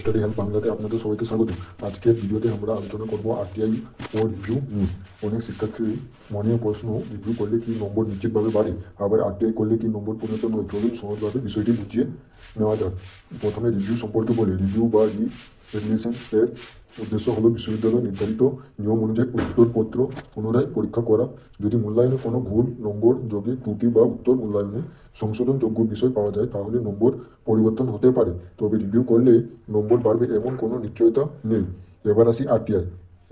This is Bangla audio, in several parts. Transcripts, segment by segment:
স্টাডি হেল্প বাংলাতে আপনাদের সবাইকে স্বাগত। আজকের ভিডিওতে আমরা আলোচনা করব আরটিআই ও রিভিউ নিয়ে। অনেক শিক্ষার্থী মনে প্রশ্ন, রিভিউ করলে কি নম্বর নিশ্চিতভাবে বাড়ে, আবার আরটিআই করলে কি নম্বর পরিবর্তন হয়। চলুন সহজভাবে বিষয়টি বুঝিয়ে নেওয়া যাক। প্রথমে রিভিউ সম্পর্কে বলি। রিভিউ বা রিভিউশন এর উদ্দেশ্য হলো বিশ্ববিদ্যালয় নির্ধারিত নিয়ম অনুযায়ী উত্তরপত্র পুনরায় পরীক্ষা করা। যদি মূল্যায়নে কোনো ভুল, নম্বর যোগে ত্রুটি বা উত্তর মূল্যায়নে সংশোধনযোগ্য বিষয় পাওয়া যায় তাহলে নম্বর পরিবর্তন হতে পারে। তবে রিভিউ করলে নম্বর বাড়বে এমন কোনো নিশ্চয়তা নেই। এবার আসি আরটিআই,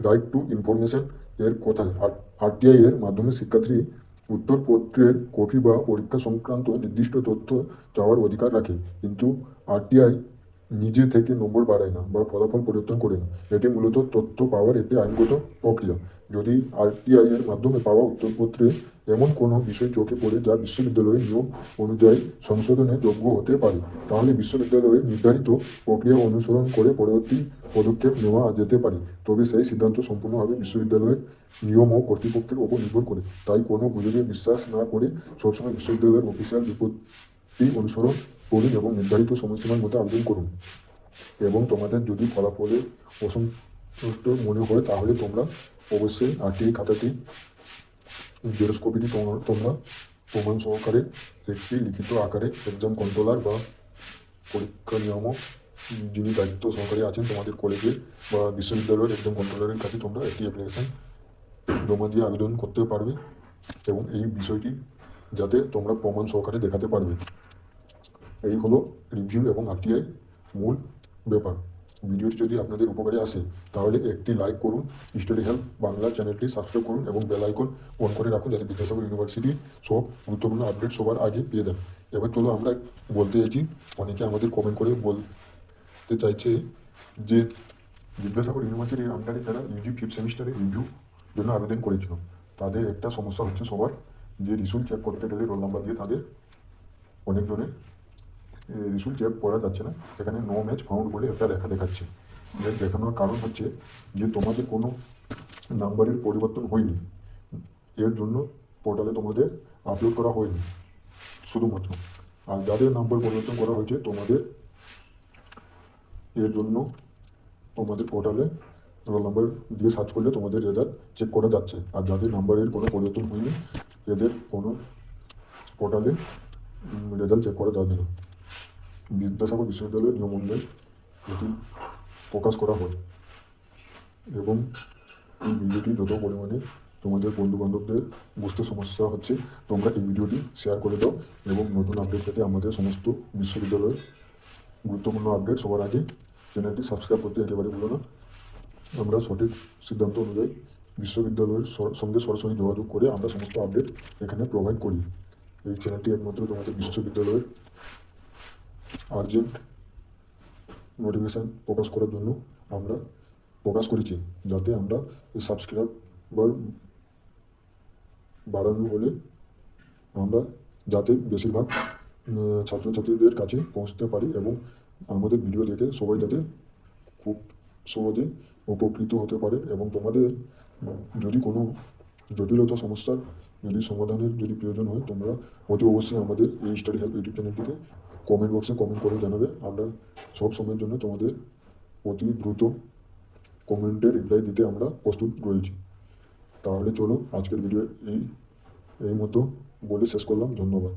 রাইট টু ইনফরমেশন এর কথায়। আরটিআই এর মাধ্যমে শিক্ষার্থী উত্তরপত্রের কপি বা পরীক্ষা সংক্রান্ত নির্দিষ্ট তথ্য চাওয়ার অধিকার রাখে, কিন্তু আরটিআই নিজে থেকে নম্বর বাড়ায় না বা ফলাফল পরিবর্তন করে না। এটি মূলত তথ্য পাওয়ার একটি আইনগত প্রক্রিয়া। যদি আরটিআই এর মাধ্যমে পাওয়া উত্তরপত্রে এমন কোনো বিষয় চোখে পড়ে যা বিশ্ববিদ্যালয়ের নিয়ম অনুযায়ী সংশোধনের যোগ্য হতে পারে, তাহলে বিশ্ববিদ্যালয়ের নির্ধারিত প্রক্রিয়া অনুসরণ করে পরবর্তী পদক্ষেপ নেওয়া যেতে পারে। তবে সেই সিদ্ধান্ত সম্পূর্ণভাবে বিশ্ববিদ্যালয়ের নিয়ম ও কর্তৃপক্ষের ওপর নির্ভর করে। তাই কোনো গুজবে বিশ্বাস না করে সবসময় বিশ্ববিদ্যালয়ের অফিসিয়াল বিজ্ঞপ্তি অনুসরণ করুন এবং নির্ধারিত সময়সীমার মধ্যে আবেদন করুন। এবং তোমাদের যদি ফলাফলে অসন্তুষ্ট মনে হয় তাহলে তোমরা অবশ্যই আরটিআই খাতাটি জেরক্স কপিটি তোমরা প্রমাণ সহকারে একটি লিখিত আকারে এক্সাম কন্ট্রোলার বা পরীক্ষা নিয়ামক যিনি দায়িত্ব সহকারী আছেন তোমাদের কলেজে বা বিশ্ববিদ্যালয়ের এক্সাম কন্ট্রোলারের কাছে তোমরা একটি অ্যাপ্লিকেশান জমা দিয়ে আবেদন করতে পারবে এবং এই বিষয়টি যাতে তোমরা প্রমাণ সহকারে দেখাতে পারবে। এই হলো রিভিউ এবং আরটিআই মূল ব্যাপার। ভিডিওটি যদি আপনাদের উপকারে আসে তাহলে একটি লাইক করুন, স্টাডি হেল্প বাংলা চ্যানেলটি সাবস্ক্রাইব করুন এবং বেল আইকন অন করে রাখুন যাতে বিদ্যাসাগর ইউনিভার্সিটি সব গুরুত্বপূর্ণ আপডেট সবার আগে পেয়ে দেন। এবার চলো আমরা বলতে চাইছি, অনেকে আমাদের কমেন্ট করে বলতে চাইছে যে বিদ্যাসাগর ইউনিভার্সিটির আন্ডারে যারা ইউজি ফিফথ সেমিস্টারের রিভিউ জন্য আবেদন করেছিল তাদের একটা সমস্যা হচ্ছে সবার, যে রিসুল্ট চেক করতে গেলে রোল নাম্বার দিয়ে তাদের অনেকজনের রিসুল্ট চেক করা যাচ্ছে না, সেখানে নো ম্যাচ ফাউন্ড বলে একটা দেখাচ্ছে। এর দেখানোর কারণ হচ্ছে যে তোমাদের কোনো নাম্বারের পরিবর্তন হয়নি, এর জন্য পোর্টালে তোমাদের আপলোড করা হয়নি শুধুমাত্র। আর যাদের নাম্বার পরিবর্তন করা হয়েছে তোমাদের এর জন্য তোমাদের পোর্টালে রোল নাম্বার দিয়ে সার্চ করলে তোমাদের রেজাল্ট চেক করা যাচ্ছে। আর যাদের নাম্বারের কোনো পরিবর্তন হয়নি এদের কোনো পোর্টালে রেজাল্ট চেক করা যাবে না। বিদ্যাসাগর বিশ্ববিদ্যালয়ের নিয়ম অনুযায়ী এটি প্রকাশ করা হয়। এবং এই ভিডিওটি যত পরিমাণে তোমাদের বন্ধুবান্ধবদের বুঝতে সমস্যা হচ্ছে তোমরা এই ভিডিওটি শেয়ার করে দাও এবং নতুন আপডেট পেতে আমাদের সমস্ত বিশ্ববিদ্যালয়ের গুরুত্বপূর্ণ আপডেট সবার আগে চ্যানেলটি সাবস্ক্রাইব করতে একেবারে ভুলো না। আমরা সঠিক সিদ্ধান্ত অনুযায়ী বিশ্ববিদ্যালয়ের সঙ্গে সরাসরি যোগাযোগ করে আমরা সমস্ত আপডেট এখানে প্রোভাইড করি। এই চ্যানেলটি একমাত্র তোমাদের বিশ্ববিদ্যালয়ের আর্জেন্ট নোটিফিকেশান প্রকাশ করার জন্য আমরা প্রকাশ করেছি, যাতে আমরা সাবস্ক্রাইবার বাড়ানো হলে আমরা যাতে বেশিরভাগ ছাত্রছাত্রীদের কাছে পৌঁছতে পারি এবং আমাদের ভিডিও দেখে সবাই যাতে খুব সহজে উপকৃত হতে পারে। এবং তোমাদের যদি কোনো জটিলতা সমস্যার যদি সমাধানের যদি প্রয়োজন হয় তোমরা অতি অবশ্যই আমাদের এই স্টাডি হেল্প ইউটিউব চ্যানেলটিতে কমেন্ট বক্সে কমেন্ট করে জানাবে। আমরা সব সময়ের জন্য তোমাদের অতি দ্রুত কমেন্টে রিপ্লাই দিতে আমরা প্রস্তুত রয়েছি। তাহলে চলো আজকের ভিডিও এই মতো বলে শেষ করলাম। ধন্যবাদ।